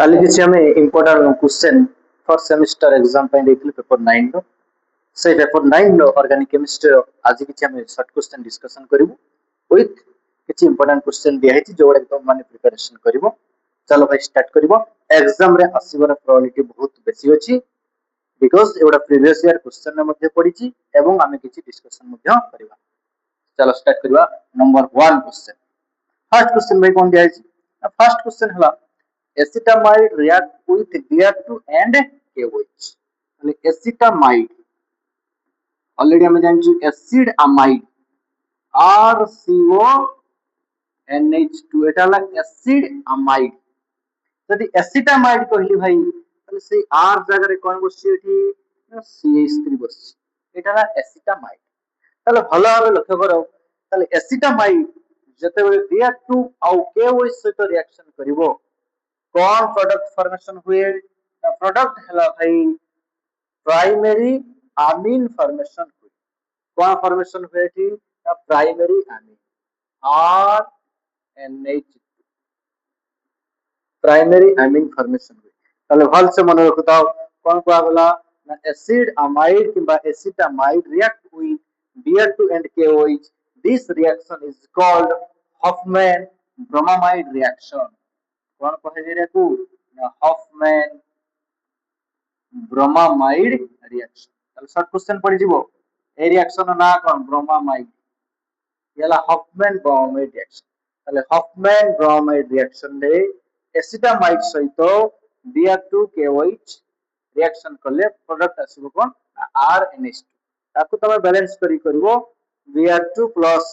काली किसी हमें important question for semester exam पे देखली पेपर 9 रो से पेपर 9 रो ऑर्गेनिक केमिस्ट्री रो आज किसी हमें शॉर्ट क्वेश्चन डिस्कशन करिवो विथ किसी इंपोर्टेंट क्वेश्चन दिया है जो एकदम माने प्रिपरेशन करिवो। चलो भाई स्टार्ट करिवो। एग्जाम रे आसीबर प्रोबेबिलिटी बहुत बेसी अछि बिकॉज़ एवडा प्रीवियस ईयर क्वेश्चन रे मध्ये पडिछि एवं आमे किछि डिस्कशन मध्ये करिवा। चलो स्टार्ट करिवा। नंबर 1 क्वेश्चन फर्स्ट क्वेश्चन भाई कोन दिया है। फर्स्ट क्वेश्चन हला acetamide react with Br2 and KOH মানে acetamide ऑलरेडी हम जानछु एसिड अमाइड RCONH2 এটা হলো एसिड अमाइड যদি एसिटामाइड কইলি ভাই তাহলে সেই R জায়গায় কোন বসছে এটি CH3 বসছে এটা হলো एसिटामाइड তাহলে ভালোভাবে লক্ষ্য করো তাহলে एसिटामाइड যেতেବେଳେ Br2 ଆଉ KOH সହିତ রিঅ্যাকশন করিব कौन प्रोडक्ट फॉर्मेशन हुए प्रोडक्ट है भाई प्राइमरी अमीन फॉर्मेशन हुए कौन फॉर्मेशन हुए थी primary amine RNH primary amine formation हुए তাহলে ভাল से মনে রাখো দাও কোন কোয়া গলা না অ্যাসিড অ্যামাইড কিংবা অ্যাসিটামাইড react with Br2 and KOH this reaction is called Hoffman bromamide reaction कौन कहे जे को हॉफमैन ब्रोमामाइड रिएक्शन ताले शॉर्ट क्वेश्चन पड़ी जीवो ए रिएक्शन ना कोन ब्रोमामाइड याला हॉफमैन ब्रोमामाइड रिएक्शन ताले हॉफमैन ब्रोमामाइड रिएक्शन रे एसिटामाइड सहित Br2KOH रिएक्शन करले प्रोडक्ट आसीबो कोन RNH2 ताकू तमे बैलेंस करिवो Br2 प्लस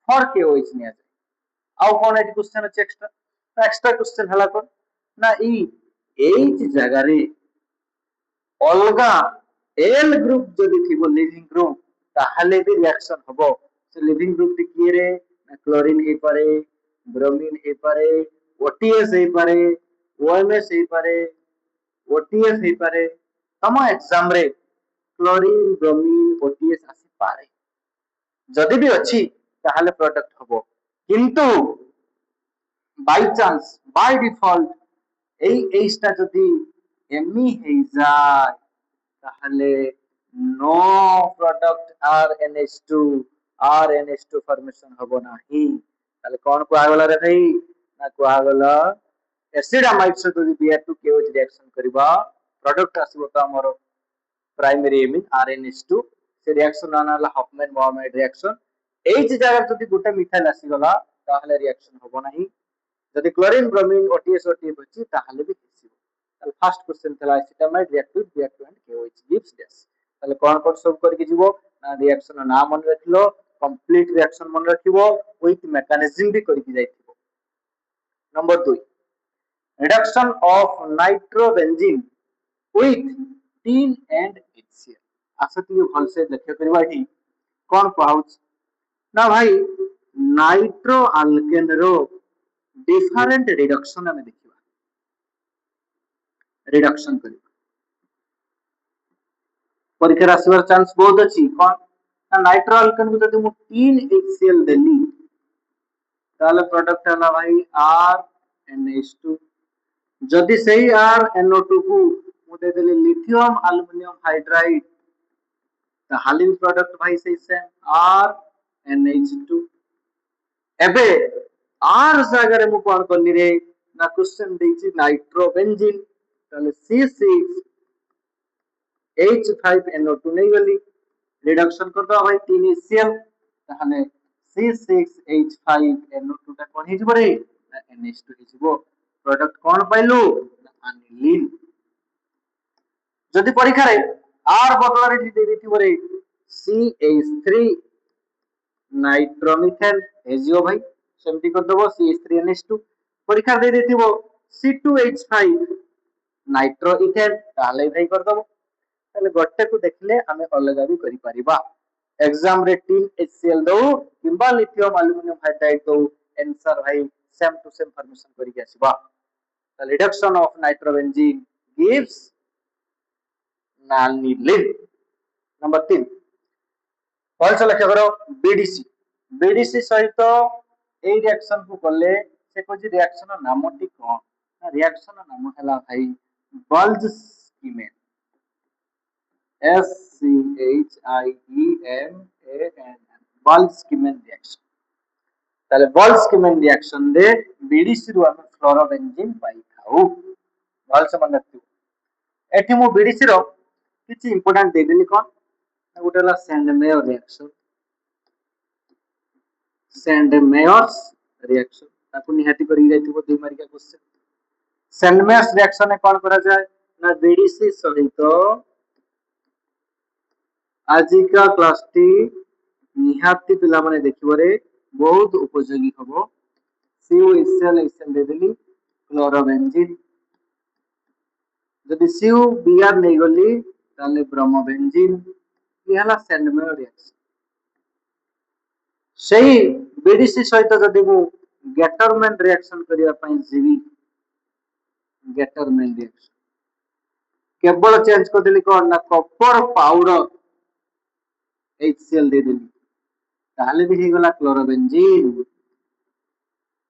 4KOH निया जाय आउ कोन एटी क्वेश्चन अछि एक्स्ट्रा क्वेश्चन हला कोन ना ई एच जगह रे अलगा एल ग्रुप जदि थिबो लिविंग ग्रुप ताहले भी रिएक्शन हबो से लिविंग ग्रुप टी की रे क्लोरीन हे पारे ब्रोमीन हे पारे ओटीएस हे पारे ओएमएस हे पारे ओटीएस हे पारे तम एग्जाम रे क्लोरीन ब्रोमीन ओटीएस आसी पारे जदि भी अछि ताहले प्रोडक्ट हबो किंतु बाय चांस बाय डिफॉल्ट এইটা যদি এমই হয়ে যায় তাহলে নো প্রোডাক্ট RNH2 ফরমেশন হবে নাহি তাহলে কোন কোয়াগলা রে ভাই না কোয়াগলা एसिड अमाइड से যদি Br2KOH रिएक्शन करबा प्रोडक्ट आसीबो त हमर प्राइमरी एमिन RNH2 से रिएक्शन आनाला हॉफमैन ब्रोमामाइड रिएक्शन এইচ জায়গা যদি গোটা মিথাইল আসি গলা তাহলে রিएक्शन হবে নাহি যদি ক্লোরিন ব্রোমিন ওটিএস ওটিএফ अछि তাহলে भी हिसिबो তাহলে ফার্স্ट क्वेश्चन थला acetamide react with Br2 and KOH gives this তাহলে কোন কোন সব करके जीवो ना रिएक्शन ना मन रखिलो कंप्लीट रिएक्शन मन रखिबो विथ मेकानिज्म भी करके जाइथिबो। Number 2 reduction of nitrobenzene with tin and HCl आसति भल से लक्ष्य करबा एठी कोन कहउछ ना भाई नाइट्रो अल्केन रो डिफरेंट रिडक्शन हमें देखिबा रिडक्शन करिबा परीक्षा आसीबार चांस बहुत अछि कोन ना नाइट्रो अल्केन को जदि मु 3 HCl देली ताले प्रोडक्ट हला भाई RNH2 जदि सही RNO2 को मु दे देली लिथियम एल्युमिनियम हाइड्राइड ताहाले प्रोडक्ट भाई सही से RNH2 एबे आर जगह मु कोन करनी रे ना क्वेश्चन देछि नाइट्रोबेंजीन ताले C6H5NO2 नहीं गली रिडक्शन कर दो भाई 3 HCl ताहाले C6H5NO2 ता कोन हिजबो रे ना NH2 हिजबो प्रोडक्ट कोन पाइलु ना अनिलीन जदि परीक्षा रे आर बदला रे दे देथिबो रे CH3 नाइट्रोमिथेन हेजियो भाई सेमती कर दबो CH3NH2 परीक्षा दे देथिबो C2H5 नाइट्रो इथेन ताले भाई कर दबो ताले गट्टे को देखले हमें अलग भी करि परिबा एग्जाम रे 3 HCl दो किंबा लिथियम एल्युमिनियम हाइड्राइड दो आंसर भाई सेम टू सेम फॉर्मेशन करि के आसीबा the reduction of nitrobenzene gives aniline. Number 3 फल से लक्ष्य करो बीडीसी सहित ए रिएक्शन को कले से कोजी रिएक्शन नामटी कोन रिएक्शन नाम है भाई बल्जस्कीमेन SCHIEMAN बल्जस्कीमेन रिएक्शन তাহলে বলস্কিমেন রিঅ্যাকশন রে বিডিসি রু আমি ফ্লোরোবেনজিন পাই থাও ভালসে মনে রাখଥିବ এটি মু বিডিসি ର କିଛି ইম্পর্টান্ট ଦେଇଦେଲି କଣ ଗୋଟେ ହେଲା ସେଣ୍ଡମେୟର ରିଅ୍ୟାକ୍ସନ ସେଣ୍ଡମେୟର୍ସ ରିଅ୍ୟାକ୍ସନ ତାକୁ ନିହାତି କରିକି ଯାଇଥିବ 2 ମାର୍କିଆ क्वेश्चन ସେଣ୍ଡମେୟର୍ସ ରିଅ୍ୟାକ୍ସନ ରେ କଣ କରାଯାଏ ନା ବିଡିସି ସହିତ ଆଜିକା କ୍ଲାସଟି ନିହାତି ପିଲାମାନେ ଦେଖିବରେ ବହୁତ ଉପଯୋଗୀ ହବ CuHCl HCl ଦେଇଦେଲି କ୍ଲୋରୋବେଞ୍ଜିନ ଯଦି CU Br ନେଇଗଲି ତାହେଲେ ବ୍ରୋମୋବେଞ୍ଜିନ ଇଏ ହେଲା ସେଣ୍ଡମେୟର ରିଅ୍ୟାକ୍ସନ ସେଇ ବିଡିସି ସହିତ ଯଦି ମୁଁ ଗେଟରମ୍ୟାନ ରିଅ୍ୟାକ୍ସନ କରିବା ପାଇଁ ଯିବି ଗେଟରମ୍ୟାନ ରିଅ୍ୟାକ୍ସନ केवल चेंज करदेली कौन ना कॉपर पाउडर HCl ଦେଇଦେଲି ତାହେଲେ ବି ହେଇଗଲା କ୍ଲୋରୋବେଞ୍ଜିନ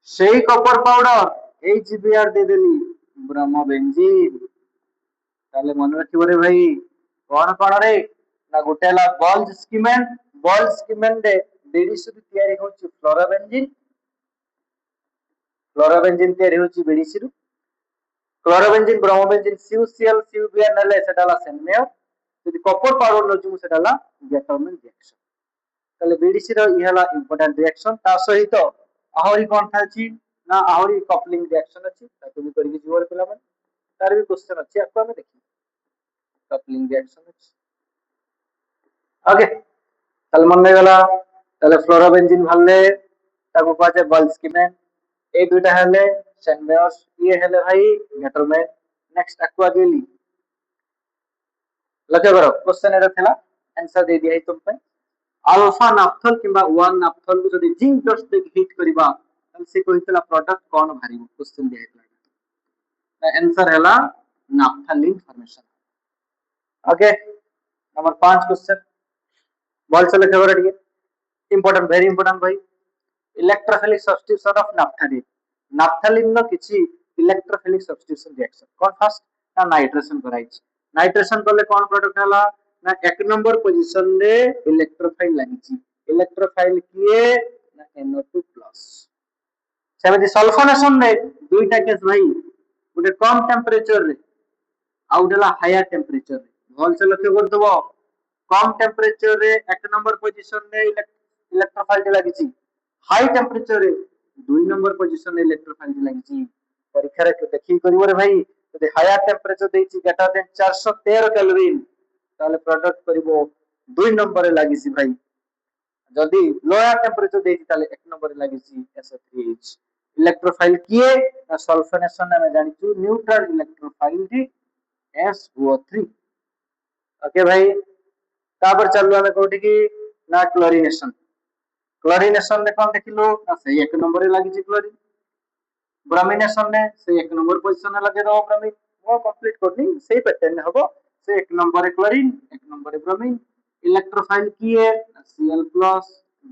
ସେଇ କପର ପାଉଡର HBr ଦେଇଦେଲି ବ୍ରୋମୋବେଞ୍ଜିନ ତାହେଲେ ମନେ ରଖିବ ରେ ଭାଇ କଣ ରେ ନା ଗୋଟେ ହେଲା ବଲ୍ଜସ୍କିମେନ ରେ ବିଡିସି ରୁ ତିଆରି ହେଉଛି फ्लोरोबेंजीन तैयारी होची बीडीसी रु क्लोरोबेंजीन ब्रोमोबेंजीन CuCl CuBr नेले सेटा ला सेन्मेयर यदि कॉपर पाउडर नजु सेटा ला गैटरमैन रिएक्शन तले बीडीसी रो इ हला इंपोर्टेंट रिएक्शन ता सहित आहुरी कोन थाची ना आहुरी कपलिंग रिएक्शन अछि ताकि भी करिके जीवर पिला मन तार भी क्वेश्चन अछि आपको हमें देखि कपलिंग रिएक्शन अछि ओके तले मन गला तले फ्लोरोबेंजीन भले ताको पाचे बल्जस्कीमेन ए दुटा हेले सेन्मेयर्स ये हेले भाई गैटरमैन नेक्स्ट aqua गेली लक्ष्य करो क्वेश्चन एरा थिला आंसर दे दिया तुम पे अल्फा नाफ्थल किबा 1 नाफ्थल को जदी जिंक डस्ट दे हीट करबा तब से कहितला प्रोडक्ट कोन भारी क्वेश्चन दिया हितला आंसर हैला नाफ्थलीन फॉर्मेशन ओके नंबर 5 क्वेश्चन बोल चले फेवरेट ये इंपोर्टेंट वेरी इंपोर्टेंट भाई इलेक्ट्रोफिलिक सब्स्टिट्यूशन ऑफ नाफ्थलीन नाफ्थलीन नो किछि इलेक्ट्रोफिलिक सब्स्टिट्यूशन रिएक्शन कोन फर्स्ट ना नाइट्रेशन कराइछ नाइट्रेशन करले कोन प्रोडक्ट हला ना 1 नंबर पोजीशन रे इलेक्ट्रोफाइल लागिछि इलेक्ट्रोफाइल किए ना NO2+ सेमिति सल्फोनेशन रे दुईटा केस भाई गुटे कम टेंपरेचर रे आ उडेला हायर टेंपरेचर रे भल से लक्ष्य करदबो कम टेंपरेचर रे 1 नंबर पोजीशन रे इलेक्ट्रोफाइल लागिछि हाई टेंपरेचर रे 2 नंबर पोजीशन रे इलेक्ट्रोफाइल लागिछि परीक्षा रे देखि करिवो रे भाई यदि हायर टेंपरेचर देछि ग्रेटर देन 413 केल्विन ताले प्रोडक्ट करिवो 2 नंबर रे लागिछि भाई जदी लोअर टेंपरेचर देछि ताले 1 नंबर रे लागिछि SO3H इलेक्ट्रोफाइल किए ना सल्फोनेशन में जानिछु न्यूट्रल इलेक्ट्रोफाइल दी SO3 ओके भाई तापर चललो हमें कोठी की ना क्लोरीनेशन क्लोरीनेशन ने कोन देखिलो ना सही 1 नंबर रे लागिछि क्लोरीन ब्रोमिनेशन ने से 1 नंबर पोजीशन में लगे दो ब्रोमीन वो कंप्लीट करनी सही पैटर्न हबो से 1 नंबर रे क्लोरीन 1 नंबर रे ब्रोमीन इलेक्ट्रोफाइल किए Cl+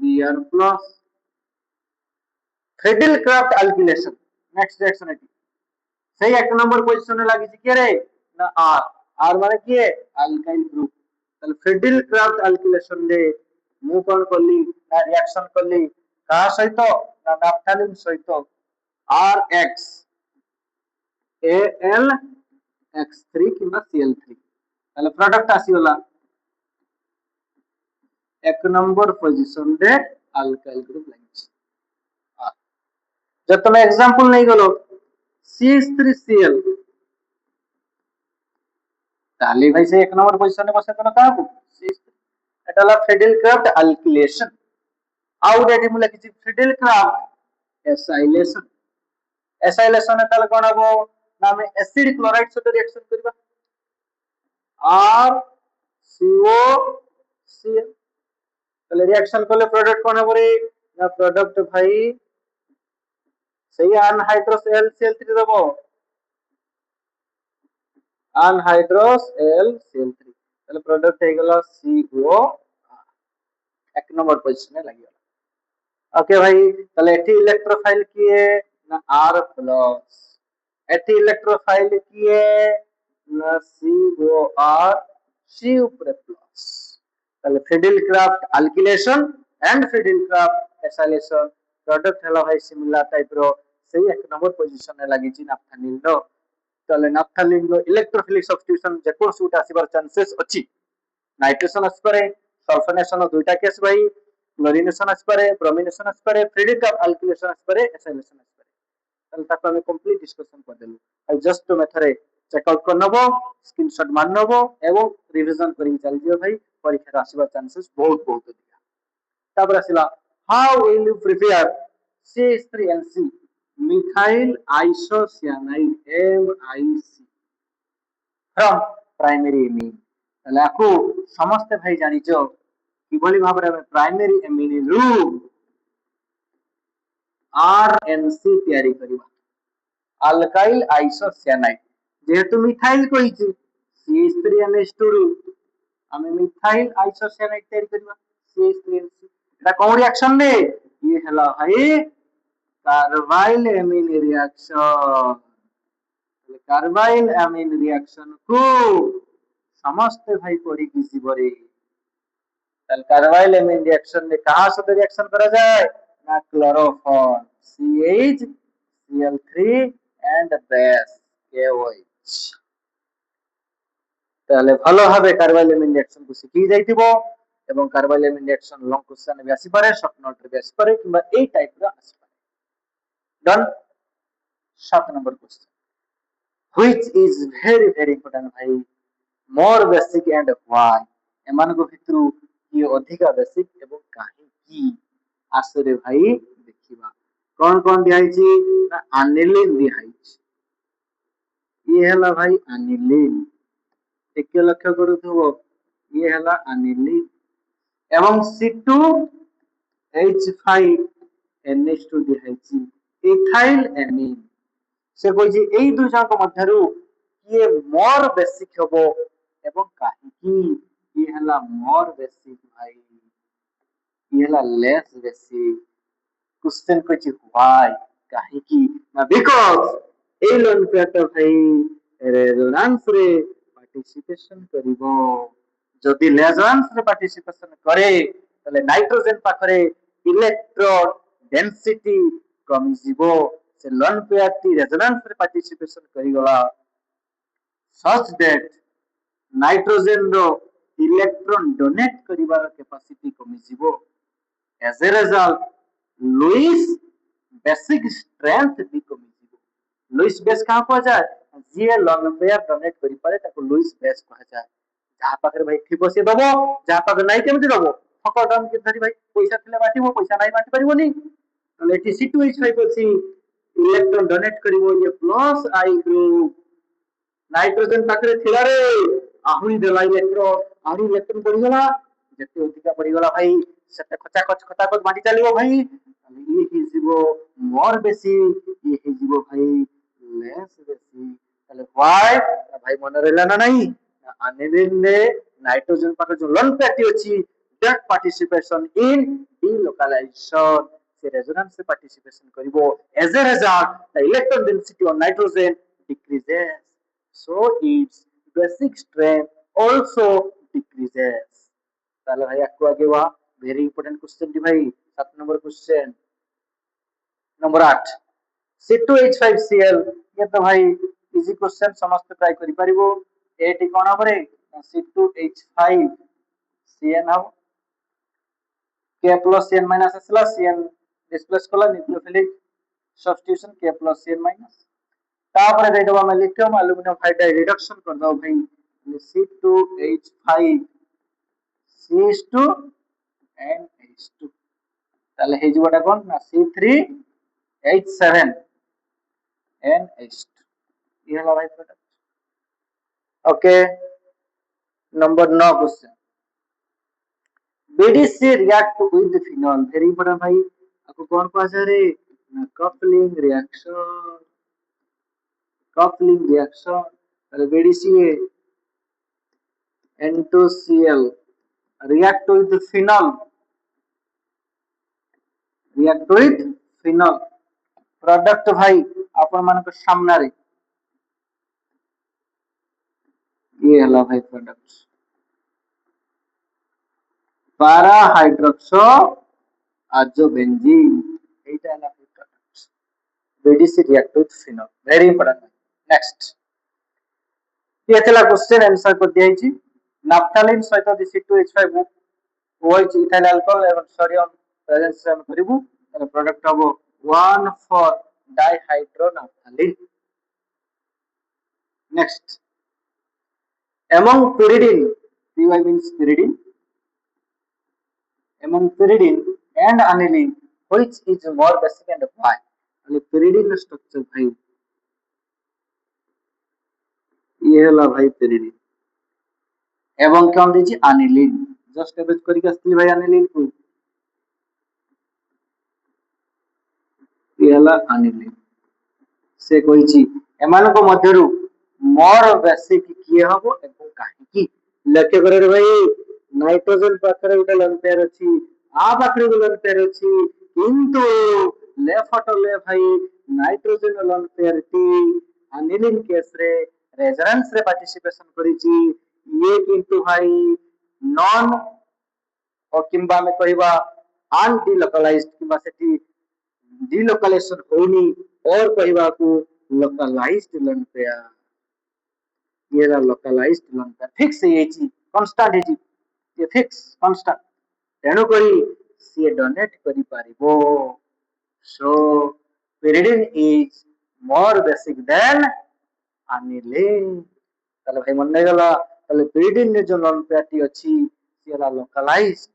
Br+ फिडिलक्राफ्ट अल्किलेशन नेक्स्ट रिएक्शन है सही 1 नंबर पोजीशन में लागिछि के रे ना R माने किए अल्काइल ग्रुप तले फिडिलक्राफ्ट अल्किलेशन रे मु कोन करली ना रिएक्शन करली का सहित ना नाफ्थलीन सहित RX AlX3 किबा Cl3 तले प्रोडक्ट आसीगला 1 नंबर पोजीशन रे अल्काइल ग्रुप लागिछि जब तुम एग्जांपल नहीं गलो CH3Cl ताली भाई से 1 नंबर पोजीशन में बसे तो का को एटाला फिडिलक्राफ्ट अल्किलेशन आउट एटी मुले किछि फिडिलक्राफ्ट एसाइलेशन ताले कोन हबो ना में एसिड क्लोराइड से रिएक्शन करबा RCOCl ताले रिएक्शन करले प्रोडक्ट कोन हबो रे ना प्रोडक्ट भाई सही अनहाइड्रस LCl3 दबो अनहाइड्रस LCl3 ताले प्रोडक्ट हे गेला CO 1 नंबर पोजीशन में लागि ओके भाई ताले एठी इलेक्ट्रोफाइल किए ना R+ एटी इलेक्ट्रोफाइल किए ना COR C উপরে প্লাস তাহলে ফিডিল ক্রাফট আলকিলেশন এন্ড ফিডিল ক্রাফট এসাইলেশন প্রোডক্ট হলো ভাই সিমিলার টাইপর সেই এক নম্বর পজিশনে লাগিছি নাফথালিন র তাহলে নাফথালিন র ইলেক্ট্রোফিলিক সাবস্টিটিউশন যে কোর্স উঠা আসিবার চান্সেস ଅଛି নাইট্রেশন আসপারে সলফোনেশন দুইটা কেস ভাই ক্লোরিনেশন আসপারে ব্রোমিনেশন আসপারে ফিডিল ক্রাফট আলকিলেশন আসপারে এসাইলেশন আসপারে তাহলে তাকে আমি কমপ্লিট ডিসকাশন କରିଦେଲୁ ଆଉ ଜଷ୍ଟ ତୁମେ ଥରେ ଚେକ୍ ଆଉଟ୍ କରିନବ ସ୍କ୍ରିନଶଟ ମାରିନବ ଏବଂ ରିଭିଜନ କରିକି ଚାଲିଯିବ ଭାଇ ପରୀକ୍ଷାରେ ଆସିବା ଚାନ୍ସେସ୍ ବହୁତ ବହୁତ ଅଧିକା ତାପରେ ଆସିଲା how will you prepare CH3NC methyl isocyanide MIC from primary amine ତାହେଲେ ଆକୁ ସମସ୍ତେ ଭାଇ ଜାଣିଛ କିଭଳି ଭାବରେ ଆମେ ପ୍ରାଇମେରୀ ଏମିନ୍ ରୁ RNC ତିଆରି କରିବା अल्काइल आइसोसियानाइड जेहेतु मिथाइल कहिछि CH3NH2 रु हमें मिथाइल आइसोसियानाइड तैयारी करबा CH3NC एटा कोन रिएक्शन रे ये हला भाई carbyl amine reaction carbyl amine reaction को समस्त भाई पढ़ी की जीवरे कार्बाइल एमीन रिएक्शन में कहां से रिएक्शन करा जाए ना chloroform CH Cl3 and base KOH তাহলে ভালোভাবে কার্বাইল এমিন রিঅ্যাকশন কো শিখি যাইতিব এবং কার্বাইল এমিন রিঅ্যাকশন লং কোশ্চেন বি আসি পারে শর্ট নোট রে বি আসি পারে কিংবা এই টাইপ র আসি পারে ডন 7 number question which is very very important भाई मोर बेसिक एंड व्हाई एमान को भितरु ये अधिका बेसिक एवं काहे की आसरे भाई देखिबा कौन कौन दिखाई छी ना एनिलीन दिखाई छी ये हला भाई एनिलीन एक लक्ष्य करूथबो ये हला एनिलीन एवं C2H5NH2 दिखाई छी इथाइल एमीन से कोइ जे एई दुई जाक मध्यरु ये मोर बेसिक हबो एवं काहे की ये हला मोर बेसिक भाई ये हला लेस बेसिक क्वेश्चन को जी व्हाई काहे की ना बिकॉज़ ए लोन पेट भाई रेजोनेंस रे पार्टिसिपेशन करिवो जदि रेजोनेंस रे पार्टिसिपेशन करे तले नाइट्रोजन पाखरे इलेक्ट्रॉन डेंसिटी कमी जीवो से लोन पेयर टी रेजोनेंस रे पार्टिसिपेशन करिगला सच दैट नाइट्रोजन रो इलेक्ट्रॉन डोनेट करिवार कैपेसिटी कमी जीवो as a result Lewis basic strength भी कमी जीवो लुइस बेस कहां को जाए जे लॉन्ग पेयर डोनेट करि पारे ताको लुइस बेस कहा जाए जहां पाखरे भाई थिबो से दबो जहां पाखरे नाही केमति दबो फको डाउन के धरी भाई पैसा थिले बाटिबो पैसा नाही बाटी परिबोनी तले एटी C2H5 अछि इलेक्ट्रॉन डोनेट करिवो ये प्लस आई ग्रुप नाइट्रोजन पाखरे थिला रे आहुरी देला इलेक्ट्रॉन बढ़ी गला जते अधिका बढ़ी गला भाई सेते खचा खच बाटी चलिबो भाई ये हिजिबो मोर बेसी ये हिजिबो भाई लेस बेसी तले व्हाई भाई मन रहला ना नहीं एनिलीन ने नाइट्रोजन पाखरे जो लोन पैटी अछि दैट पार्टिसिपेशन इन डिलोकलाइजेशन से रेजोनेंस से पार्टिसिपेशन करिवो as a result the electron density on nitrogen decreases so its basic strength also decreases তাহলে ভাই একটু আগে ওয়া ভেরি ইম্পর্টেন্ট কোশ্চেন টি ভাই 7 নম্বর কোশ্চেন नंबर 8 C2H5Cl ये तो भाई इजी क्वेश्चन समस्त ट्राई करि परिबो एटी कोन हमरे C2H5Cn हम K plus Cn minus असला Cn डिस्प्लेस कला nucleophilic substitution K plus Cn minus तापर दे दबा मैं लिथियम एल्युमिनियम हाइड्राइड रिडक्शन कर दो भाई C2H5 CH2 and H2 তাহলে हे जीवटा कोन ना C3H7 and H2 ये हला भाई product okay number 9 question BDC react with phenol very important भाई आपको कौन कहा जा रे कपलिंग रिएक्शन তাহলে BDC N2Cl react with phenol product भाई आपण मानक सामना रे ये हला भाई प्रोडक्ट para hydroxo azobenzene এইটা হলো product BDC react with phenol very important next ये ଥିଲା क्वेश्चन आंसर को दियाइछि नाफ्थालिन सहित C2H5 OH इथाइल अल्कोहल एवं सोडियम प्रेजेंस हम करिवु तार प्रोडक्ट हबो 1,4 डाइहाइड्रोनाफ्थालिन next among pyridine py means pyridine among pyridine and aniline which is more basic and why মানে pyridine structure भाई ये हला भाई pyridine एवं कौन दीजिए aniline जस्ट एबेज करिक आस्थिली भाई aniline को ये हला aniline से कहिछि एमानको मध्यरु मोर बेसिक किए हबो एवं काहे की लक्ष्य करे रे भाई नाइट्रोजन पाखरे उठे लोन पेयर अछि आ पाखरे लोन पेयर अछि किंतु लेफटले भाई nitrogen loan pair T aniline case रे रेजोनेंस रे पार्टिसिपेशन करिछि ये किंतु भाई नॉन और किंबा में कहबा अनडिलोकलाइज्ड किंबा सेठी डिलोकलाइजेशन होनी और कहबा को लोकलाइज्ड लोन पेयर ये लोकलाइज्ड लोन पेयर फिक्स है छी कांस्टेंट है ये फिक्स कांस्टेंट तेणु करी सी डोनेट करि पारिबो सो pyridine is more basic than aniline ताले भाई मन गला ताले pyridine ने जो लोन पेयर टी अछि सेला लोकलाइज्ड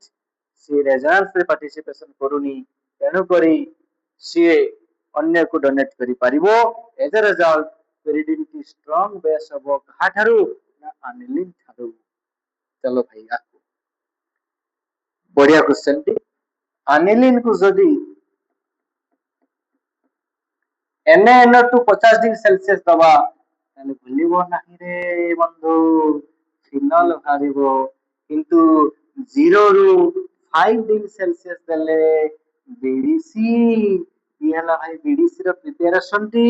सी रेजोनेंस रे पार्टिसिपेशन करूनी तेणु करी सी अन्य को डोनेट करि पारिबो एज अ रिजल्ट pyridine की स्ट्रांग बेस हबो कहा ठारू ना aniline ठारू चलो भाई आको बढ़िया क्वेश्चन टी अनिलिन को जदी Na2 50 डिग्री सेल्सियस दबा ताले भूलिबो नाही रे बंधु फिनल हारिबो किंतु 0 रु 5 डिग्री सेल्सियस देले बीडीसी ये हला भाई बीडीसी रो प्रिपरेशन टी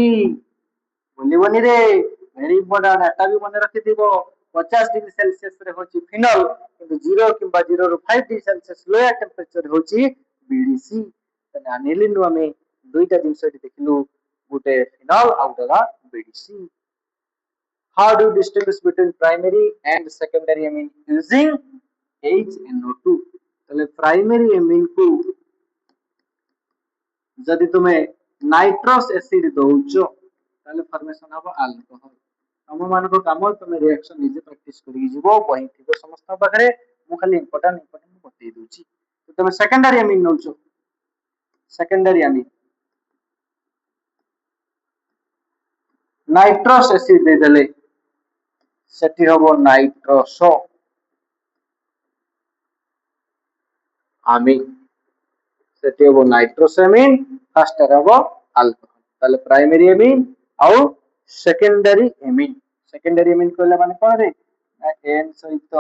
भूलिबोनी रे वेरी इंपोर्टेंट एटा भी मन रखि दिबो 50 डिग्री सेल्सियस रे होची फिनल किंतु 0 किंबा 0 रु 5 डिग्री सेल्सियस लोअर टेंपरेचर होची बीडीसी तने अनिलिन नु हमें दुईटा जिंस देखिलु गुटे फिनल out the BDC how do you distinguish between primary and secondary amine using HNO2 तले प्राइमरी एमिन को जदि तुमे नाइट्रस एसिड दउचो ताले फॉर्मेशन हबो अल्कोहल हम मान को काम तुमे रिएक्शन निजे प्रैक्टिस करि जिवो पहि थिबो समस्त पाखरे मु खाली इंपोर्टेंट बतै दोची तो तुमे सेकेंडरी एमिन नउचो सेकेंडरी एमिन नाइट्रस एसिड दे देले सेठी हबो नाइट्रोसो आमिन सेठी हबो नाइट्रोसेमिन फर्स्ट हबो अल्कोहल ताले प्राइमरी एमिन आउ सेकेंडरी एमिन कहले माने कोन रे एन सहित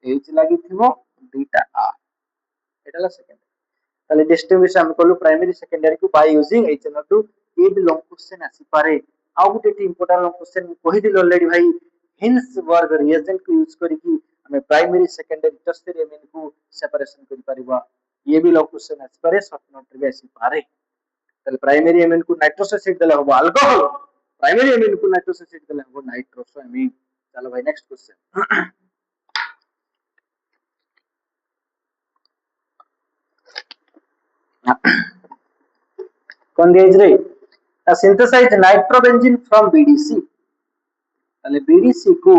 एच लागि थिबो दुईटा आर एटाला सेकेंडरी ताले डिस्टिंग्विश हम कहलु प्राइमरी सेकेंडरी को बाय यूजिंग HNO2 ये भी लॉन्ग क्वेश्चन आसी पारे आउ गुटे इंपोर्टेंट लॉन्ग क्वेश्चन कहि दिल ऑलरेडी भाई हिल्सबर्ग रिएजेंट को यूज करिकि हमें प्राइमरी सेकेंडरी टर्शियरी एमिन को सेपरेशन करि परिबा ये भी लॉन्ग क्वेश्चन आसी पारे शॉर्ट नोट रे आसी पारे ताले प्राइमरी एमिन को नाइट्रस एसिड देले होबो अल्कोहल प्राइमरी एमिन को नाइट्रस एसिड देले होबो नाइट्रोसो एमिन चलो भाई नेक्स्ट क्वेश्चन कौन दिया रे synthesize nitrobenzene from BDC ताले BDC को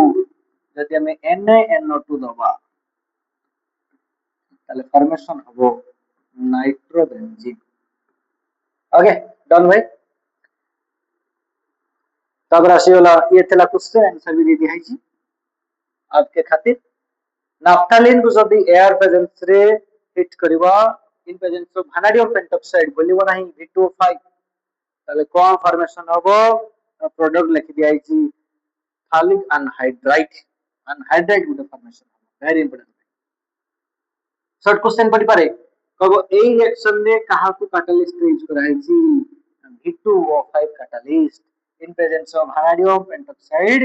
जदि हमें NaNO2 दबा ताले फॉर्मेशन हबो नाइट्रोबेंजीन ओके डन भाई तब राशि वाला ये थला क्वेश्चन आंसर भी दे दिया है जी आपके खातिर नाफ्थालिन को जदि एयर प्रेजेंस रे हिट करबा in presence of vanadium pentoxide बोलिबो नाही V2O5 ताले कोन फॉर्मेशन हबो प्रोडक्ट लिखि दिया है जी phthalic anhydride good formation very important short question पढ़ी पारे कबो ए रिएक्शन रे कहा को कैटलिस्ट यूज करा है जी V2O5 catalyst in presence of vanadium pentoxide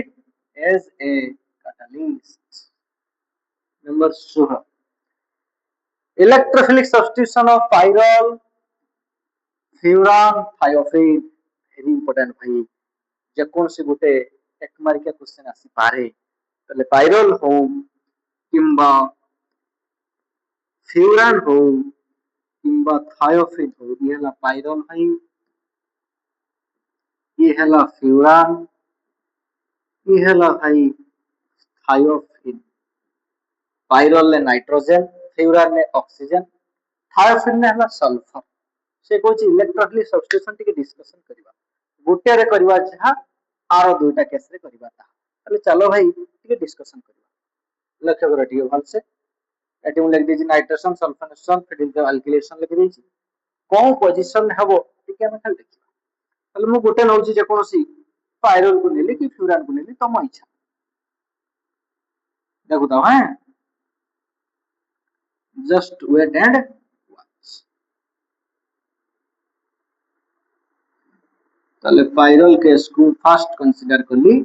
as a catalyst. Number 16. Electrophilic substitution of pyrrole, furan, thiophene. Very important भाई. ଯେକୌଣସି ଗୋଟେ ଏକ ମାର୍କିଆ क्वेश्चन ଆସିପାରେ ତାହେଲେ ପାଇରଲ ହଉ କିମ୍ବା फ्यूरान हो किंबा थायोफिन हो ये ହେଲା ପାଇରଲ ଭାଇ ये ହେଲା फ्यूरान ये ହେଲା ଭାଇ थायोफिन पाइरल ने नाइट्रोजन फ्यूरान ने ऑक्सीजन थायोफिन ने ହେଲା सल्फर से कहूँ इलेक्ट्रोफिलिक सब्स्टिट्यूशन टिके डिस्कशन करबा गोटे रे करबा जहा आरो दुईटा केस रे करबा ता ताले चलो भाई टिके डिस्कशन करबा लक्ष्य करो टिके भल से एटी मु लिख दीजिए नाइट्रेशन सल्फोनेशन फिर अल्किलेशन लिख दीजिए कौन पोजीशन हबो टिके हम खाली देखिबा ताले मु गोटे नउची जे कोनोसी पाइरल को नेली कि फ्यूरान को नेली तम इच्छा देखो तो हैं जस्ट वेट एंड वॉच ताले पाइरल केस को फर्स्ट कंसीडर करली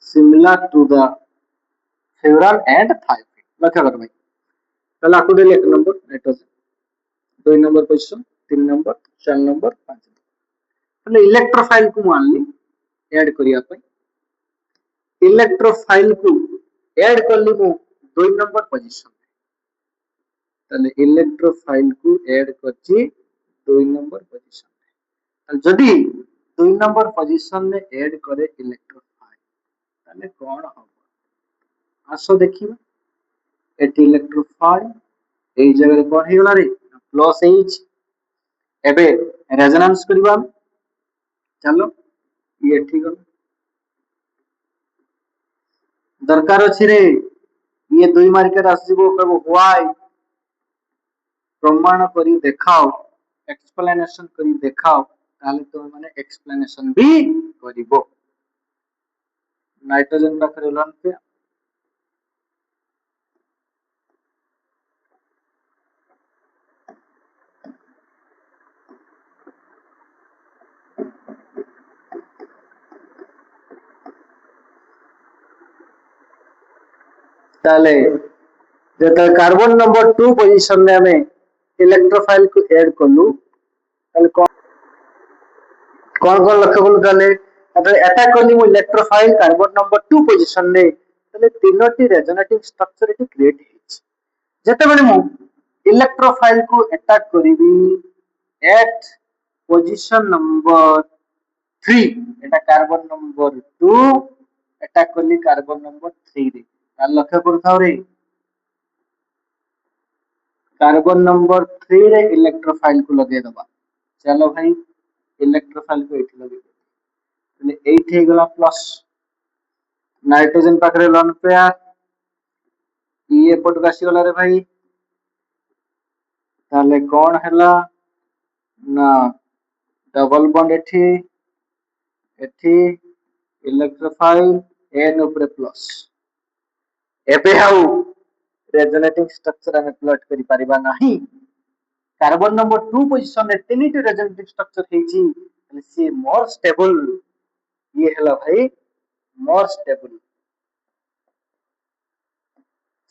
similar to the furan and thiophene लक्ष्य कर भाई ताले आकु देली 1 number nitrogen 2 number position 3 number 4 number 5 number ताले इलेक्ट्रोफाइल को मानली ऐड करिया पई इलेक्ट्रोफाइल को ऐड करली मु 2 नंबर पोजीशन ताले इलेक्ट्रोफाइल को ऐड करची 2 नंबर पोजीशन जदि 2 नंबर पोजीशन में ऐड करे इलेक्ट्रोफाइल ताले कोन हो आसो देखिबा एटी इलेक्ट्रोफाइल एई जगह रे कोन हेगला रे प्लस एच एबे रेजोनेंस करबा चलो ये ठीक है दरकार अछि रे ये 2 मार्कर आसीबो कहबो व्हाई प्रमाण करी देखाओ एक्सप्लेनेशन करी देखाओ ताले तो माने एक्सप्लेनेशन भी करिवो नाइट्रोजन पाखरे लन पे ताले जेता कार्बन नंबर 2 पोजीशन में हमें इलेक्ट्रोफाइल को ऐड करलु ताले कौन कौन लक्ष्य कलु ताले अगर अटैक करली मु इलेक्ट्रोफाइल कार्बन नंबर 2 पोजीशन में ताले तीनोटी रेजोनेटिव स्ट्रक्चर एटी क्रिएट हिच जेते बेले मु इलेक्ट्रोफाइल को अटैक करिवि एट पोजीशन नंबर 3 एटा कार्बन नंबर 2 अटैक करली कार्बन नंबर 3 रे तार लक्ष्य करथाव रे कार्बन नंबर 3 रे इलेक्ट्रोफाइल को लगे दबा चलो भाई इलेक्ट्रोफाइल को एठी लगे तने एठी हे गला प्लस नाइट्रोजन पाखरे लन पेयर ई एपट गासी गला रे भाई ताले कोन हला ना डबल बॉन्ड एठी एठी इलेक्ट्रोफाइल एन ऊपर प्लस एबे हाउ रेजोनेटिंग स्ट्रक्चर हमें प्लॉट करि परिबा नाही कार्बन नंबर 2 पोजीशन रे तीनटी रेजोनेटिव स्ट्रक्चर हेची से मोर स्टेबल ये हला भाई मोर स्टेबल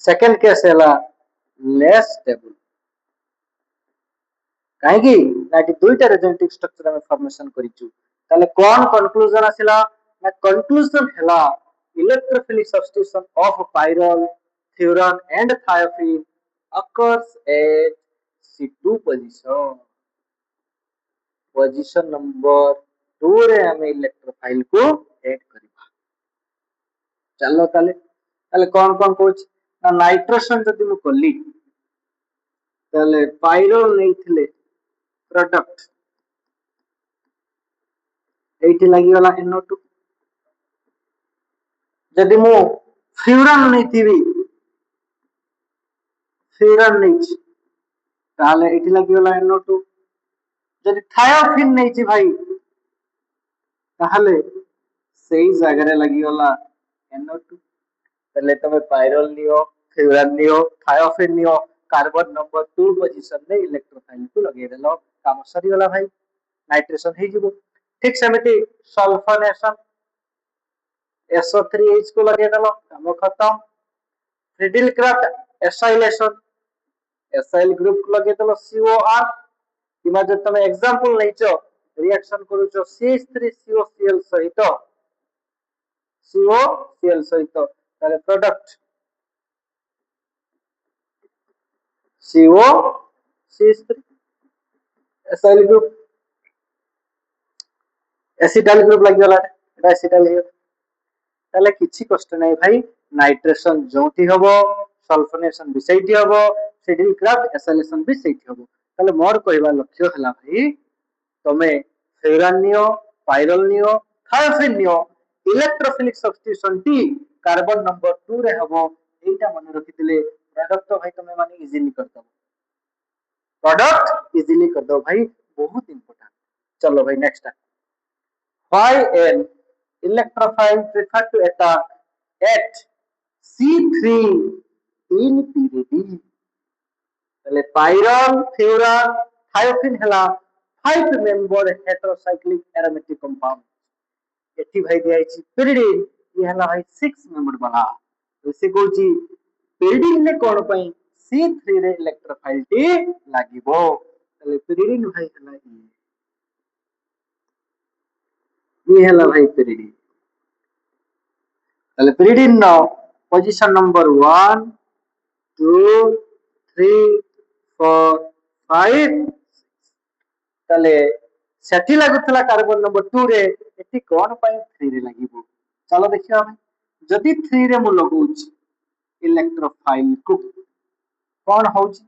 सेकंड केस हला लेस स्टेबल काहे कि नाटी दुईटा रेजोनेटिव स्ट्रक्चर हमें फॉर्मेशन करिचु ताले कोन कंक्लूजन आसिला ना कंक्लूजन हला electrophilic substitution of pyrrole furan and thiophene occurs at C2 position number 2 रे हमें इलेक्ट्रोफाइल को ऐड करबा चलो ताले ताले कोन कोन कोच ना नाइट्रोजन जदि मु करली ताले पाइरोल नैथिले प्रोडक्ट एठी लागि वाला NO2 जदि मु फ्यूरान नैथिबी फ्यूरान नैछि ताले एठी लागि वाला NO2 जदि थायोफिन नैछि भाई ताले सेही जगह रे लागि वाला NO2 ताले तमे पाइरोल लियो फ्यूरान लियो थायोफिन लियो कार्बन नंबर 2 पोजीशन में इलेक्ट्रोफाइल को लगे देलो काम सरी वाला भाई नाइट्रेशन हे जिवो ठीक सेमिति सल्फोनेशन SO3H को लगे दलो काम खत्म। फ्रिडिल क्राफ्ट एसाइलेशन एसाइल ग्रुप को लगे दलो COR किमा जो तुम एग्जांपल नैचो रिएक्शन करूचो CH3COCl सहित COCl सहित ताले product COCH3 acyl group acetyl group लग गला एटा एसिटाइल हे ताले किछि कष्ट नै भाई नाइट्रेशन जोंटी हबो सल्फोनेशन भी सेठी हबो फ्रिडिल क्राफ्ट एसाइलेशन भी सेठी हबो ताले मोर कहबा लक्ष्य हला भाई तमे फ्यूरान नियो पाइरल नियो थायोफिन नियो इलेक्ट्रोफिलिक सब्स्टिट्यूशन टी कार्बन नंबर 2 रे हबो एटा मन रखितिले प्रोडक्ट भाई तमे माने इजीली कर दो प्रोडक्ट इजीली कर दो भाई बहुत इंपोर्टेंट। चलो भाई next why an electrophile prefer to attack at C3 in pyridine তাহলে পাইরল ফিউরান থায়োফিন হেলা 5 মেম্বার হেটেरोसाइक्लिक एरोमेटिक कंपाउंड एठी भाई दियाइछि pyridine ये हेला भाई 6 मेंबर वाला तो से कहूची pyridine ने कोन पई C3 रे इलेक्ट्रोफाइल टी लागिबो ताले pyridine भाई हेला ये हेला भाई pyridine ताले pyridine नो पोजीशन नंबर 1 2 3 4 5 ताले सेठी लागुतला कार्बन नंबर 2 रे एठी कोन पई 3 रे लागिबो चलो देखियो हम जदी 3 रे मु लगौछि इलेक्ट्रोफाइल को कोन होउछि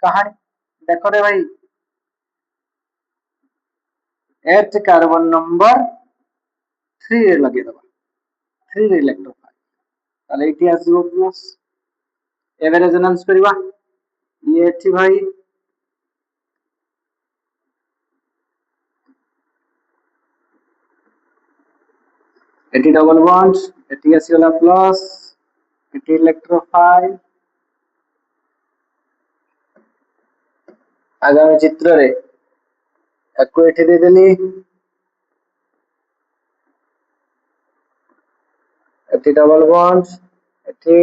कहानी देखो रे भाई 8 कार्बन नंबर 3 रे लगे दबा 3 रे इलेक्ट्रोफाइल ताले एठी आसीबो प्लस एवे रेजोनेंस करबा ये एठी भाई एटी डबल बॉन्ड एटी आसीगला प्लस एटी इलेक्ट्रोफाइल आगामी चित्र रे एको एठी दे देली एटी डबल बॉन्ड एटी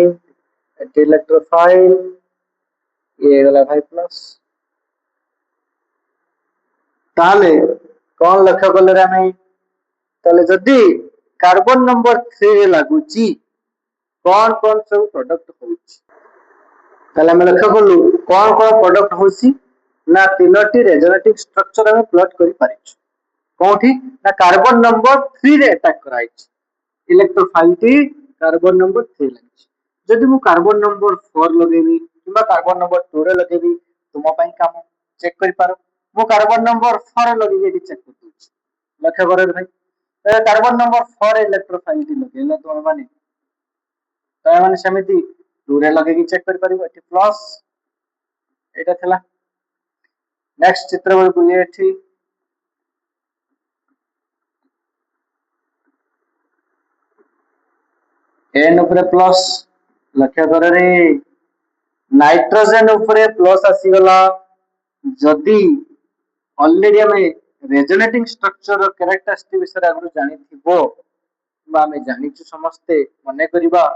एटी इलेक्ट्रोफाइल ये गला भाई प्लस ताले कोन लक्ष्य करले रे हम ताले जदी कार्बन नंबर 3 रे लागुची कौन कौन सब प्रोडक्ट होउची ताले हम लक्ष्य करलु कौन कौन प्रोडक्ट होउची ना तीनोटी रेजोनेटिक स्ट्रक्चर हम प्लॉट करि पारिछु कोठी ना कार्बन नंबर 3 रे अटैक कराइछि इलेक्ट्रोफाइल टी कार्बन नंबर 3 लागिछि जदि मु कार्बन नंबर 4 लगेबी किबा कार्बन नंबर 2 रे लगेबी तुम पई काम चेक करि पारो मु कार्बन नंबर 4 रे लगेबी एटी चेक कर दूछि लक्ष्य करे भाई कार्बन नंबर 4 रे इलेक्ट्रोफाइल टी लगेला तुम माने तो माने समिति 2 रे लगेगी चेक करि परिबो एटी प्लस एटा थला नेक्स्ट चित्र को ये एठी एन ऊपर प्लस लक्ष्य कर रे नाइट्रोजन ऊपर प्लस आसी गला जदी ऑलरेडी हमें रेजोनेटिंग स्ट्रक्चर और कैरेक्टरिस्टिक विषय आगु जानि थिबो बा हमें जानिछु समस्ते मने करिबा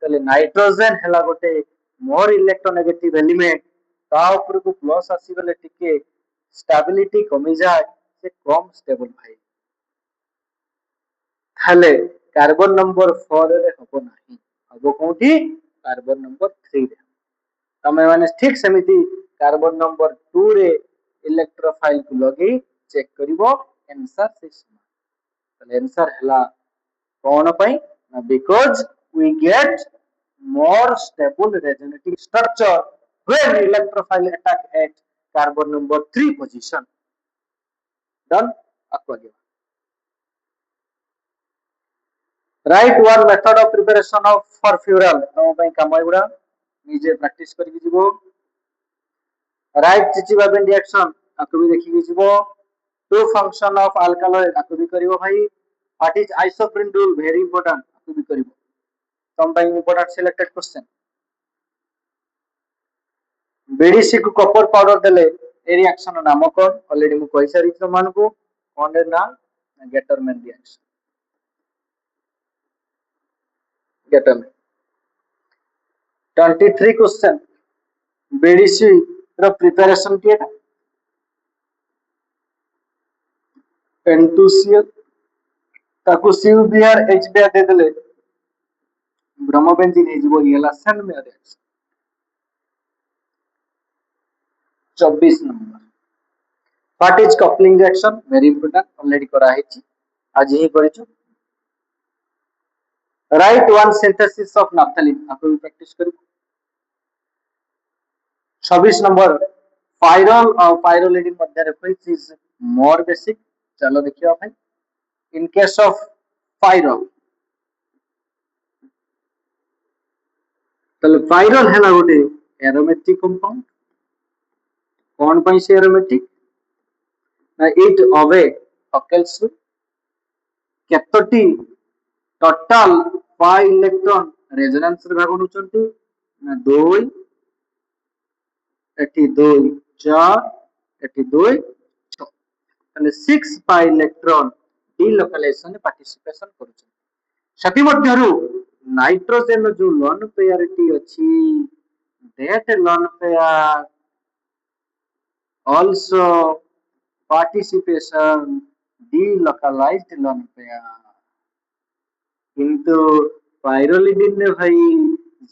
तले नाइट्रोजन हैला गोटे मोर इलेक्ट्रोनेगेटिव एलिमेंट ता ऊपर को प्लस आसी गले टिके स्टेबिलिटी कमी जाय से कम स्टेबल भाई थाले कार्बन नंबर 4 रे हबो नाही हबो कोठी कार्बन नंबर 3 रे तमे माने ठीक समिति कार्बन नंबर 2 रे इलेक्ट्रोफाइल को लगी चेक करिवो आंसर से तले आंसर हला कोन पई because we get more stable resonating structure when electrophile attack at carbon number 3 position done aqua write one method of preparation of for fuel तम पई काम एगुडा निजे प्रैक्टिस करि जिवो राइट चिचिबा बेन रिएक्शन आको भी देखि जिवो टू फंक्शन ऑफ अल्कालॉइड आको भी करिवो भाई what is isoprene rule very important आको भी करिवो तम पई इंपोर्टेंट सिलेक्टेड क्वेश्चन बीडीसी को कॉपर पाउडर देले ए रिएक्शन नाम कोन ऑलरेडी मु कहि सारि तमान को कोन रे ना Gattermann reaction ketone 23 question BDC रो प्रिपरेशन के N2Cl ताकू CuBr HBr दे देले ब्रोमोबेंजीन हे जीवो ये लासन में reaction 24 number what is coupling reaction very important already करा है आज ही करिछु राइट वन सिंथेसिस ऑफ नाफ्थलीन आपको प्रैक्टिस करू 26 नंबर पायरल और पायरोलिडिन मध्य व्हिच इज मोर बेसिक चलो देखियो भाई इन केस ऑफ पायरल तले पायरल है ना गोटे एरोमेटिक कंपाउंड कौन पई से एरोमेटिक ना इट अवे ऑकल्स केतोटी टोटल पाई इलेक्ट्रॉन रेजोनेंस रे भाग होचंती ना 2 एटी 2 4 एटी 2 6 तले 6 पाई इलेक्ट्रॉन डिलोकलाइजेशन पार्टिसिपेशन करूछन सती मध्यरु नाइट्रोजन जो लोन पेयरिटी अछि that lone pair also participation delocalized lone pair किंतु पायरोलिडिन ने भाई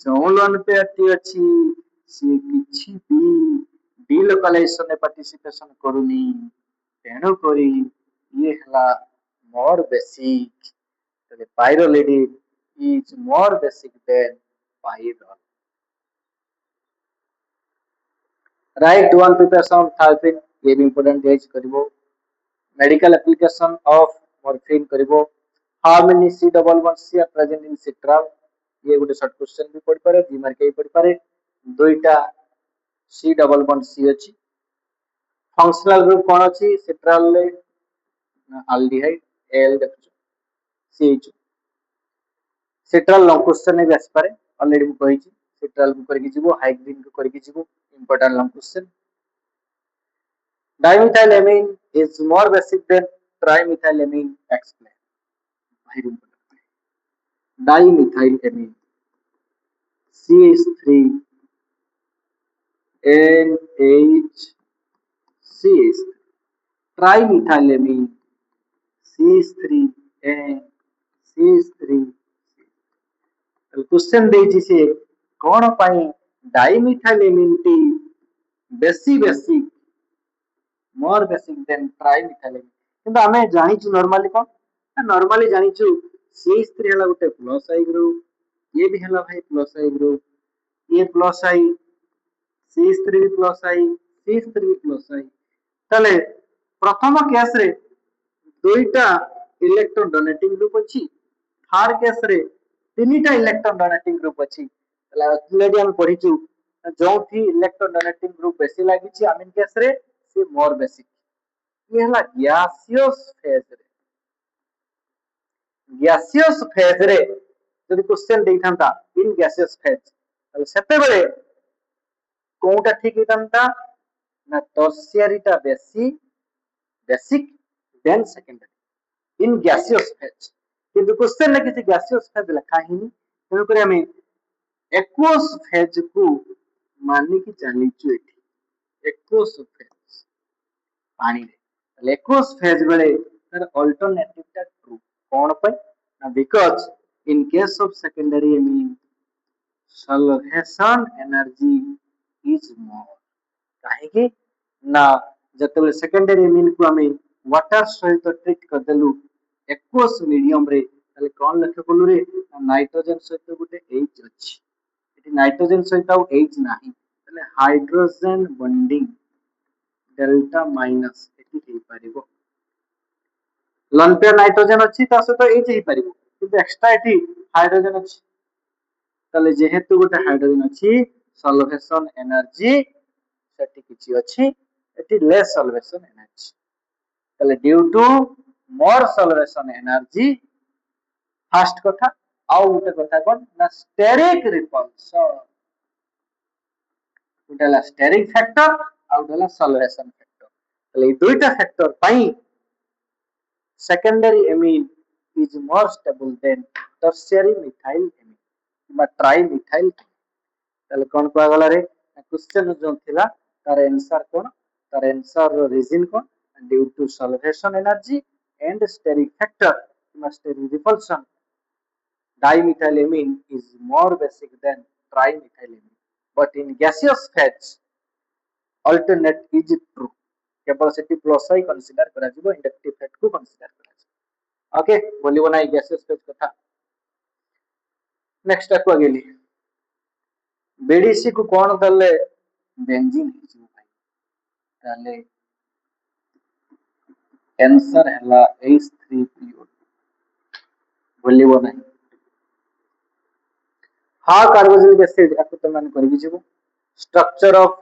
जो लोन पेयर टी अछि से किछि भी डिलोकलाइजेशन ने पार्टिसिपेशन करूनी तेणु करी ये हला मोर basic the pyrrolidine is more basic than pyrrole. Right one preparation of therapin ये भी important है करिवो medical application of morphine करिवो how many C11C are present in citral ये गोटे शॉर्ट क्वेश्चन भी पढ़ पारे दी मार्क पढ़ पारे दुईटा C11C अछि फंक्शनल ग्रुप कोन अछि citral ले aldehyde Al देखु CH सेट्रल लॉन्ग क्वेश्चन ने भी आसी पारे ऑलरेडी मु कहि छी सेट्रल को करके जीवो हाइड्रोजन को करके जीवो important long question dimethylamine is more basic than trimethylamine explain भाई important dimethylamine CH3 NH trimethylamine CH3 NCH3 question देछि से कोन पाई डाइमिथाइलेमिन टी basic more basic than trimethylamine किंतु हमें जानि छु नॉर्मली जानि छु CH3 हला गोटे प्लस आई ग्रुप ये भी हला भाई प्लस आई ग्रुप ये प्लस आई CH3 प्लस आई CH3 प्लस आई तले प्रथम केस रे दुईटा इलेक्ट्रॉन डोनेटिंग ग्रुप अछि थर्ड केस रे तीनटा इलेक्ट्रॉन डोनेटिंग ग्रुप अछि ऑलरेडी हम पढिछु जो थी इलेक्ट्रॉन डोनेटिंग ग्रुप बेसी लागि छि अमीन केस रे से मोर बेसिक ये हला गैसियस फेज रे जदि क्वेश्चन देइथांता इन गैसियस फेज तले सेते बेले कोउटा ठीक हितांता ना टर्शियरीटा basic than secondary in gaseous phase किंतु क्वेश्चन ने किसी गैसियस फेज लिखा ही नहीं तेणु करी हमें एक्वस फेज को मानी की चलीचु एठी एक्वस फेज पानी रे एक्वस फेज बेले तर अल्टरनेटिव टा ट्रू कोन पे ना because in case of secondary amine salvation energy is more काहे कि ना जतबे सेकेंडरी एमीन को हमें वाटर सहित ट्रीट कर देलु एक्वस मीडियम रे ताले कोन लक्ष्य कलु रे नाइट्रोजन सहित गुटे H अछि एटी नाइट्रोजन सहित आउ H नाही ताले हाइड्रोजन बॉन्डिंग डेल्टा माइनस एटी हे परिबो लन पे नाइट्रोजन अछि ता सहित H हे परिबो किंतु एक्स्ट्रा एटी हाइड्रोजन अछि ताले जेहेतु गुटे हाइड्रोजन अछि सल्वेशन एनर्जी सेटी किछि अछि एटी लेस सल्वेशन एनर्जी ताले due to more solvation energy first कथा आउ गोटे कथा कोन ना स्टेरिक रिपल्शन उटेला स्टेरिक फैक्टर आउ उटेला सल्वेशन फैक्टर तले दुईटा फैक्टर पई secondary amine is more stable than tertiary methyl amine कि ट्राई मिथाइल ताले कौन कह गला रे क्वेश्चन जो थिला तार आंसर कौन तार आंसर रीजन कौन due to solvation energy and steric factor कि steric repulsion dimethylamine is more basic than trimethylamine but in gaseous phase alternate is true केवल सेठी प्लस आई कंसीडर करा जिवो इंडक्टिव फैक्ट को कंसीडर करा जिवो ओके बोलिबो ना gaseous phase कथा next आको गेली बीडीसी को कोन दले बेंजीन हिजिवो भाई ताले आंसर हला H3PO बोलिबो ना हा कार्बोक्सिलिक एसिड आको त मान करबी जिवो स्ट्रक्चर ऑफ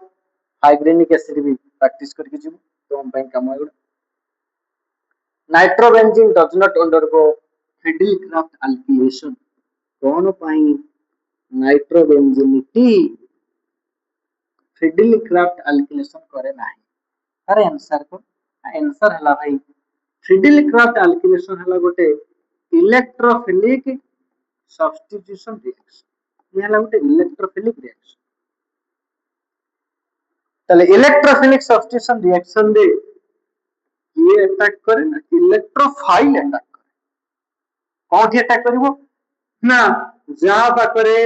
हाइड्रोनिक एसिड भी प्रैक्टिस करके जिवो तो हम ପାଇଁ काम आगो नाइट्रोबेंजीन डज नॉट अंडरगो फिडिलक्राफ्ट अल्किलेशन कौन ପାଇଁ नाइट्रोबेंजीन टी फिडिलक्राफ्ट अल्किलेशन करे नाही अरे आंसर को आंसर हला भाई फिडिलक्राफ्ट अल्किलेशन हला गोटे इलेक्ट्रोफिलिक सब्स्टिट्यूशन रिएक्शन ये हला गोटे इलेक्ट्रोफिलिक रिएक्शन ताले इलेक्ट्रोफिलिक सब्स्टिट्यूशन रिएक्शन दे ये अटैक करे ना इलेक्ट्रोफाइल अटैक करे कौन अटैक करिवो ना जहां पाखरे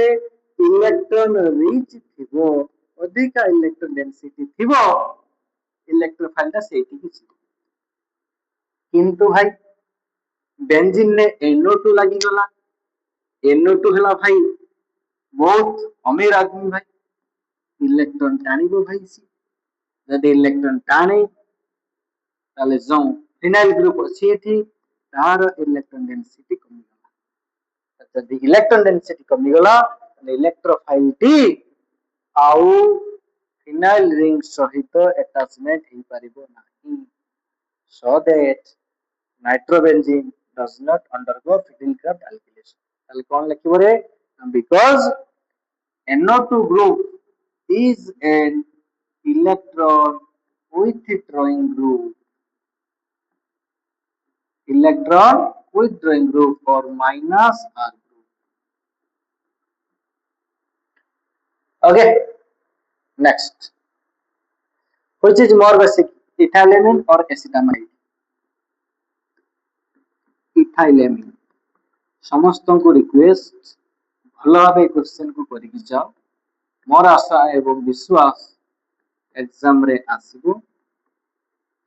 इलेक्ट्रॉन रिच थिबो अधिक इलेक्ट्रॉन डेंसिटी थिबो इलेक्ट्रोफाइल ता सेठी कि किंतु भाई बेंजीन ने NO2 लागि गला NO2 हला भाई बहुत अमीर आदमी भाई इलेक्ट्रॉन टाणीबो भाई सी जदि इलेक्ट्रॉन टाणे ताले जो फिनाइल ग्रुप अछि एठी तार इलेक्ट्रॉन डेंसिटी कमी गला जदि इलेक्ट्रॉन डेंसिटी कमी गला इलेक्ट्रोफाइल टी आउ फिनाइल रिंग सहित अटैचमेंट ही परिबो नाही so that nitrobenzene does not undergo Fidelcraft alkylation ताले कौन लिखिबो रे because NO2 group is an electron withdrawing group or minus R group okay next which is more basic ethylamine or acetamide ethylamine समस्त को request भल भाव question को करके जाओ मोर आशा एवं विश्वास एग्जाम रे आसीबो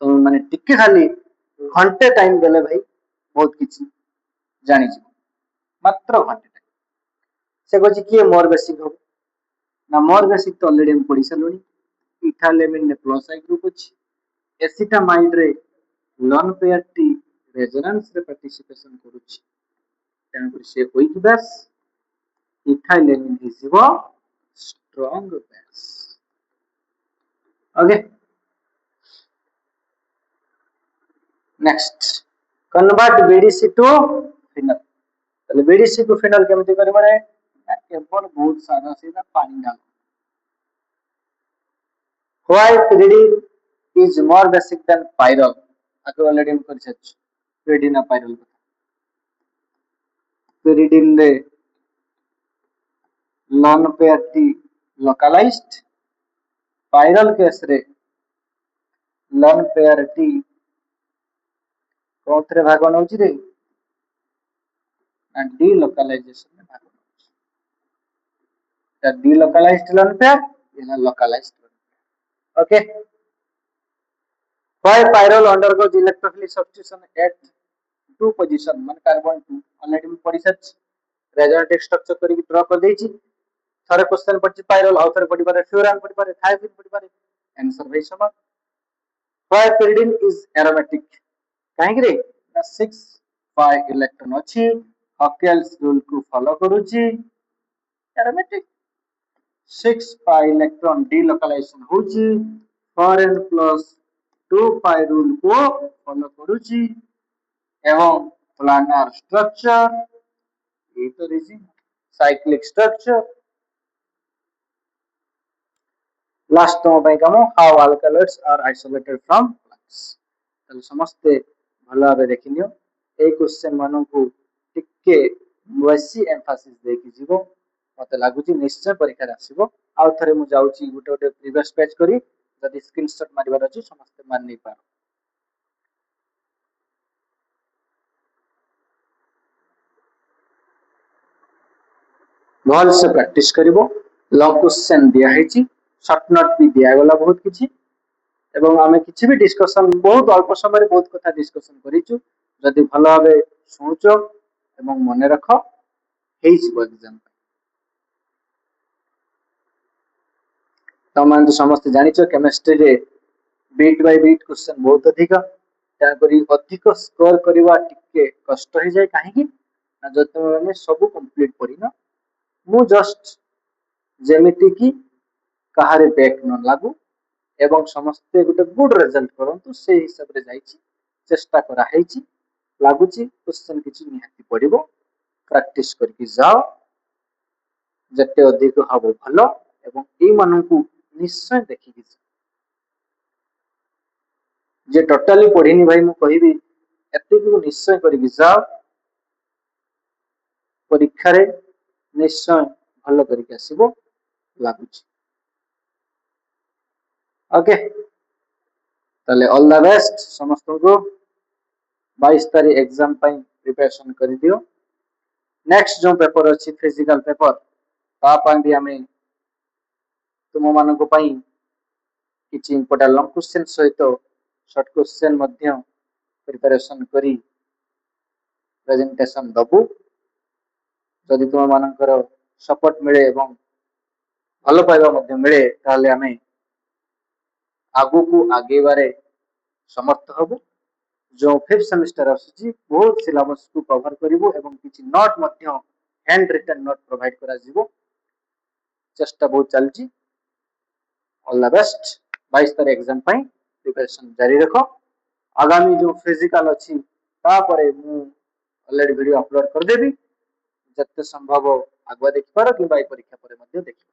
तो माने टिके खाली घंटे टाइम देले भाई बहुत किछि जानि छी मात्र घंटे टाइम से कहछि कि मोर बेसिक हो ना मोर बेसिक तो ऑलरेडी हम पढ़ी सलोनी इथालेमिन ने प्लस आई ग्रुप अछि एसिटामाइड रे लोन पेयर टी रेजोनेंस रे पार्टिसिपेशन करूछि तेन कर से वीक बेस इथालेमिन हिजिबो strong base okay next convert BDC to phenol ताले बीडीसी टू फिनल केमति करबा रे केवल बहुत सादा सीधा पानी डाल why pyridine is more basic than pyrrole आको ऑलरेडी हम कर सच pyridine pyrrole pyridine रे non pair टी localized pyrrole केस रे non pair टी कोथरे भाग नउची रे and delocalization में भाग नउची the delocalized non pair in localized okay why pyrrole undergoes electrophilic substitution at two position मान कार्बन 2 ऑलरेडी हम पढ़ी सच रेजोनेटिव स्ट्रक्चर करी ड्रा कर देछि थरे क्वेश्चन पढ़छि पायरोल आउ थरे पढ़ि पारे फ्यूरान पढ़ि पारे थायमिन पढ़ि पारे आंसर भाई समान व्हाई pyridine is aromatic काहे रे 6 5 इलेक्ट्रॉन अछि हकेल्स रूल को फॉलो करूछि aromatic 6 pi इलेक्ट्रॉन डीलोकलाइजेशन होछि 4n plus 2 pi रूल को फॉलो करूछि एवं प्लानर स्ट्रक्चर ये तो रीजन साइक्लिक स्ट्रक्चर लास्ट तो भाई come how alkaloids are isolated from plugs तले समस्त भला भाबे देखिनियो ए क्वेश्चन मानन को टिके बेसी एम्फासिस देकी जीवो मते लागुची निश्चय परीक्षा आसीबो आउ थरे मु जाउची गुटे गुटे प्रीवियस पेज करी जदि स्क्रीनशॉट मारिबार अछि समस्त मान नै पार भल से प्रैक्टिस करिवो लॉन्ग क्वेश्चन दिया हेची शॉर्ट नोट भी दिया गला बहुत किछि एवं आमे किछि भी डिस्कशन बहुत अल्प समय रे बहुत कथा डिस्कशन करिछु जदि भलो भाबे सुनुचो एवं मने रख हेइछि एग्जाम तमान तो समस्त जानिछो केमिस्ट्री रे बीट बाय बीट क्वेश्चन बहुत अधिक ताकरी अधिक स्कोर करबा टिके कष्ट हे जाय काहे कि ना जत माने सब कंप्लीट करिना मु जस्ट जेमिति की कहारे बैक न लागू एवं समस्त गुटे गुड रिजल्ट करंतु से हिसाब रे जाइछि चेष्टा करा हेछि लागुची क्वेश्चन किछि निहाती पड़िबो प्रैक्टिस करके जाओ जते अधिक हबो भलो एवं ए माननकु निश्चय देखि जे टोटली पढ़िनी भाई मु कहिबी एते को निश्चय करके जाओ परीक्षा रे निश्चय भलो करके आसीबो लागुची ओके ताले ऑल द बेस्ट समस्त को 22 तारीख एग्जाम पाई प्रिपरेशन कर दियो नेक्स्ट जो पेपर अछि फिजिकल पेपर ता पाई भी हमें तुम मानको पाई किछि इंपोर्टेंट लॉन्ग क्वेश्चन सहित शॉर्ट क्वेश्चन मध्य प्रिपरेशन करी प्रेजेंटेशन दबु जदि तुम मानकर सपोर्ट मिले एवं भलो पाइबा मध्य मिले ताले हमें आगु को आगे बारे समर्थ हबु जो फिफ्थ सेमेस्टर आसी बहुत सिलेबस को कवर करिवो एवं किछि नोट मध्य हैंड रिटन नोट प्रोवाइड करा जिवो चेष्टा बहुत चलची ऑल द बेस्ट 22 तारीख एग्जाम पाई प्रिपरेशन जारी रखो आगामी जो फिजिकल अछि ता परे मु ऑलरेडी वीडियो अपलोड कर देबी जते संभव आगवा देखि पारो कि परीक्षा परे मध्य देखि